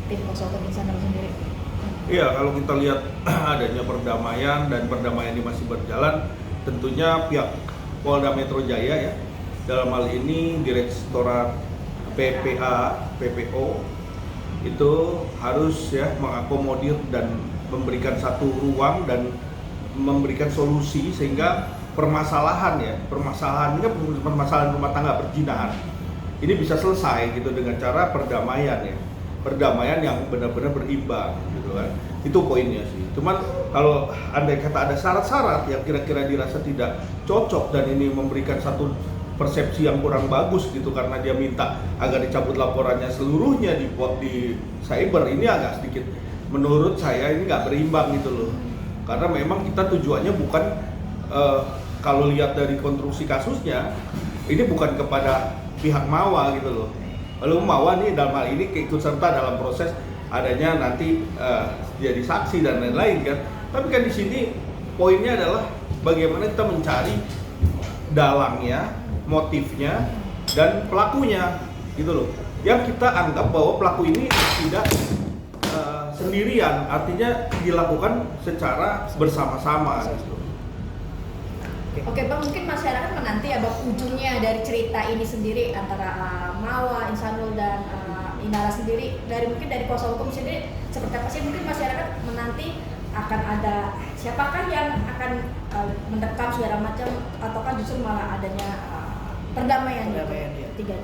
tim kuasa hukum Insanul sendiri? Iya, kalau kita lihat adanya perdamaian dan perdamaian ini masih berjalan, tentunya pihak Polda Metro Jaya ya, dalam hal ini Direktorat PPA, PPO itu harus ya mengakomodir dan memberikan satu ruang dan memberikan solusi sehingga permasalahan ini kan permasalahan rumah tangga perzinahan ini bisa selesai gitu dengan cara perdamaian ya. Perdamaian yang benar-benar berimbang gitu kan. Itu poinnya sih. Cuman kalau andai kata ada syarat-syarat yang kira-kira dirasa tidak cocok dan ini memberikan satu persepsi yang kurang bagus gitu karena dia minta agar dicabut laporannya seluruhnya di cyber, ini agak sedikit menurut saya ini nggak berimbang gitu loh. Karena memang kita tujuannya bukan kalau lihat dari konstruksi kasusnya ini bukan kepada pihak Mawa gitu loh. Lalu Mawa nih dalam hal ini keikut serta dalam proses adanya nanti jadi saksi dan lain-lain kan. Tapi kan di sini poinnya adalah bagaimana kita mencari dalangnya, motifnya, dan pelakunya gitu loh. Yang kita anggap bahwa pelaku ini tidak sendirian, artinya dilakukan secara bersama-sama gitu. Oke Bang, mungkin masyarakat menanti ya Bang ujungnya dari cerita ini sendiri antara Mawa, Insanul dan Inara sendiri, mungkin dari kuasa hukum sendiri seperti apa sih? Mungkin masyarakat menanti akan ada siapakah yang akan mendekam segala macam, ataukah justru malah adanya perdamaian tiga.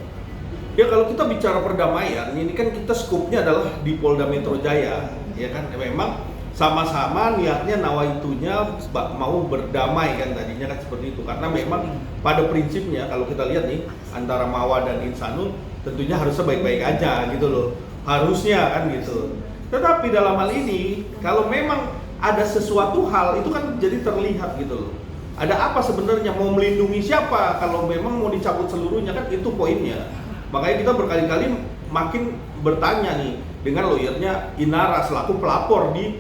Ya kalau kita bicara perdamaian, ini kan kita skupnya adalah di Polda Metro Jaya, ya kan? Memang sama-sama niatnya nawaitunya mau berdamai kan tadinya kan seperti itu, karena memang pada prinsipnya kalau kita lihat nih antara Mawa dan Insanul tentunya harusnya baik-baik aja gitu loh, harusnya kan gitu. Tetapi dalam hal ini kalau memang ada sesuatu hal itu kan jadi terlihat gitu loh, ada apa sebenarnya, mau melindungi siapa kalau memang mau dicabut seluruhnya, kan itu poinnya. Makanya kita berkali-kali makin bertanya nih dengan lawyernya Inara selaku pelapor di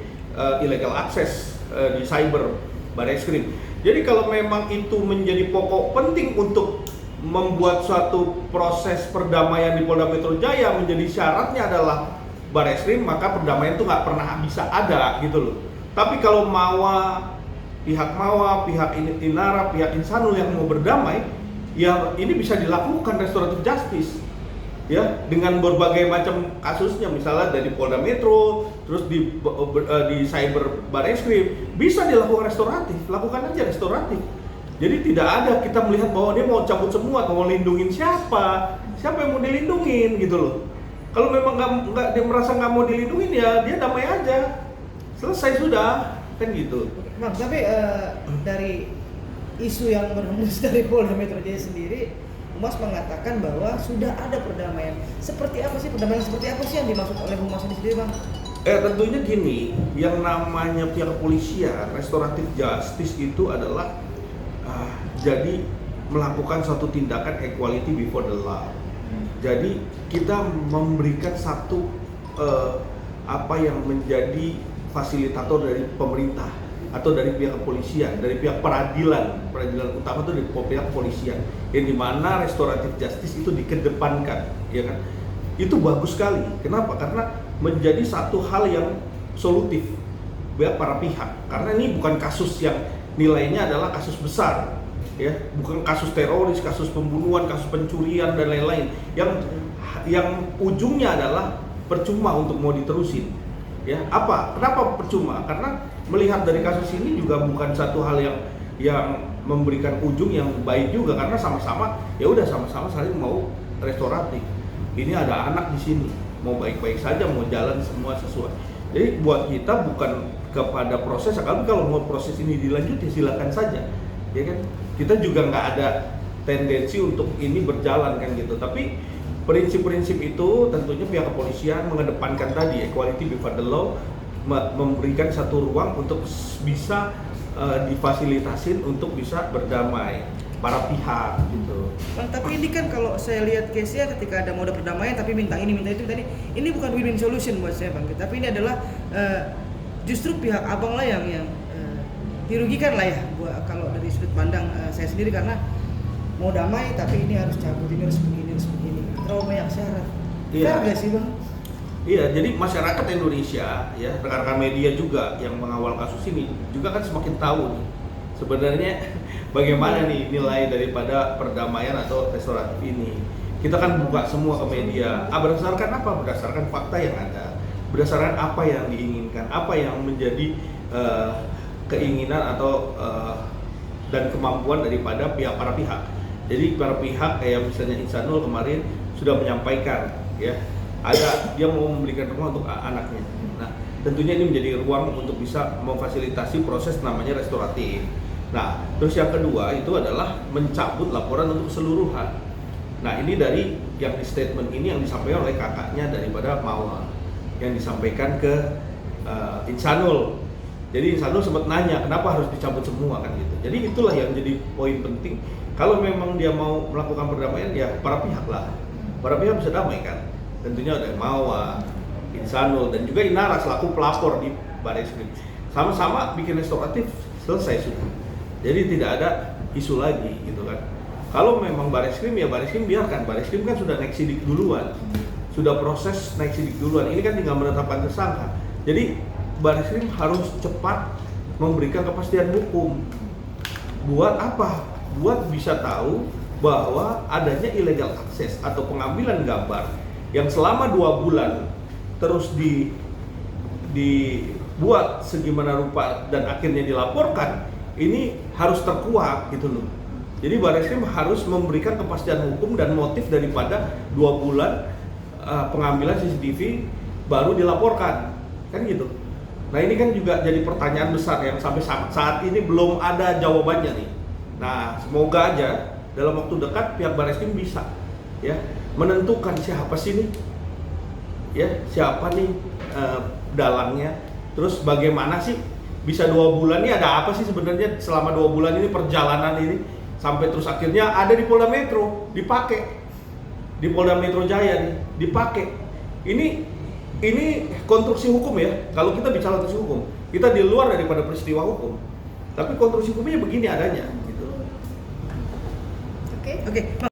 illegal access di cyber Barreskrim. Jadi kalau memang itu menjadi pokok penting untuk membuat suatu proses perdamaian di Polda Metro Jaya menjadi syaratnya adalah Barreskrim, maka perdamaian itu nggak pernah bisa ada gitu loh. Tapi kalau pihak Mawa, pihak Inara, pihak Insanul yang mau berdamai, ya ini bisa dilakukan restoratif justice. Ya, dengan berbagai macam kasusnya, misalnya dari Polda Metro, terus di cyber Barreskrim bisa dilakukan restoratif, lakukan aja restoratif. Jadi tidak ada kita melihat bahwa dia mau cabut semua, mau lindungin siapa yang mau dilindungin gitu loh. Kalau memang nggak dia merasa nggak mau dilindungin ya dia damai aja, selesai sudah kan gitu. Bang, tapi dari isu yang berhembus dari Polda Metro Jaya sendiri, Humas mengatakan bahwa sudah ada perdamaian. Seperti apa sih perdamaian, seperti apa sih yang dimaksud oleh Humas ini sendiri, Bang? Tentunya gini, yang namanya pihak kepolisian, restoratif justice itu adalah jadi melakukan suatu tindakan equality before the law. Jadi kita memberikan satu apa yang menjadi fasilitator dari pemerintah atau dari pihak kepolisian, dari pihak peradilan utama itu dari pihak kepolisian, yang dimana restoratif justice itu dikedepankan, ya kan? Itu bagus sekali. Kenapa? Karena menjadi satu hal yang solutif buat para pihak. Karena ini bukan kasus yang nilainya adalah kasus besar, ya, bukan kasus teroris, kasus pembunuhan, kasus pencurian dan lain-lain. Yang ujungnya adalah percuma untuk mau diterusin. Ya, apa? Kenapa percuma? Karena melihat dari kasus ini juga bukan satu hal yang memberikan ujung yang baik juga, karena sama-sama ya udah sama-sama saling mau restoratif. Ini ada anak di sini, mau baik-baik saja, mau jalan semua sesuai. Jadi buat kita bukan kepada proses, kalau mau proses ini dilanjut ya silakan saja, ya kan? Kita juga nggak ada tendensi untuk ini berjalan kan gitu. Tapi prinsip-prinsip itu tentunya pihak kepolisian mengedepankan tadi equality before the law, memberikan satu ruang untuk bisa difasilitasin untuk bisa berdamai para pihak gitu. Bang, tapi ini kan kalau saya lihat case-nya ketika ada mode perdamaian tapi minta ini minta itu tadi, ini bukan win-win solution buat saya, Bang. Tapi ini adalah justru pihak abang lah yang dirugikan lah ya, kalau dari sudut pandang saya sendiri, karena mau damai tapi ini harus cabut, ini harus begini, terlalu banyak syarat. Iya. Fair gak sih, Bang? Iya, jadi masyarakat Indonesia ya, rekan-rekan media juga yang mengawal kasus ini juga kan semakin tahu nih sebenarnya bagaimana nih nilai daripada perdamaian atau restoratif ini. Kita kan buka semua ke media. Berdasarkan apa? Berdasarkan fakta yang ada, berdasarkan apa yang diinginkan, apa yang menjadi keinginan atau dan kemampuan daripada para pihak. Jadi para pihak kayak misalnya Insanul kemarin sudah menyampaikan ya, dia mau memberikan rumah untuk anaknya. Nah, tentunya ini menjadi ruang untuk bisa memfasilitasi proses namanya restoratif. Nah, terus yang kedua itu adalah mencabut laporan untuk keseluruhan. Nah, ini dari yang di statement ini yang disampaikan oleh kakaknya daripada Mawa yang disampaikan ke Insanul. Jadi Insanul sempat nanya kenapa harus dicabut semua kan gitu. Jadi itulah yang jadi poin penting. Kalau memang dia mau melakukan perdamaian ya para pihak lah. Para pihak bisa damai kan. Tentunya ada Mawa, Insanul dan juga Inara selaku pelapor di Barreskrim. Sama-sama bikin restoratif selesai sudah. Jadi tidak ada isu lagi gitu kan. Kalau memang Barreskrim ya Barreskrim biarkan. Barreskrim kan sudah naik sidik duluan. Sudah proses naik sidik duluan. Ini kan tinggal menetapkan tersangka. Jadi Barreskrim harus cepat memberikan kepastian hukum. Buat apa? Buat bisa tahu bahwa adanya illegal access atau pengambilan gambar yang selama 2 bulan terus dibuat segimana rupa dan akhirnya dilaporkan, ini harus terkuak gitu loh. Jadi Barreskrim harus memberikan kepastian hukum dan motif daripada 2 bulan pengambilan CCTV baru dilaporkan, kan gitu. Nah ini kan juga jadi pertanyaan besar yang sampai saat ini belum ada jawabannya nih. Nah semoga aja dalam waktu dekat pihak Barreskrim bisa ya menentukan siapa sih nih, ya siapa nih dalangnya, terus bagaimana sih bisa 2 bulan ini ada apa sih sebenarnya selama 2 bulan ini perjalanan ini sampai terus akhirnya ada di Polda Metro dipakai, di Polda Metro Jaya nih dipakai. Ini konstruksi hukum ya. Kalau kita bicara konstruksi hukum, kita di luar daripada peristiwa hukum, tapi konstruksi hukumnya begini adanya gitu. Oke.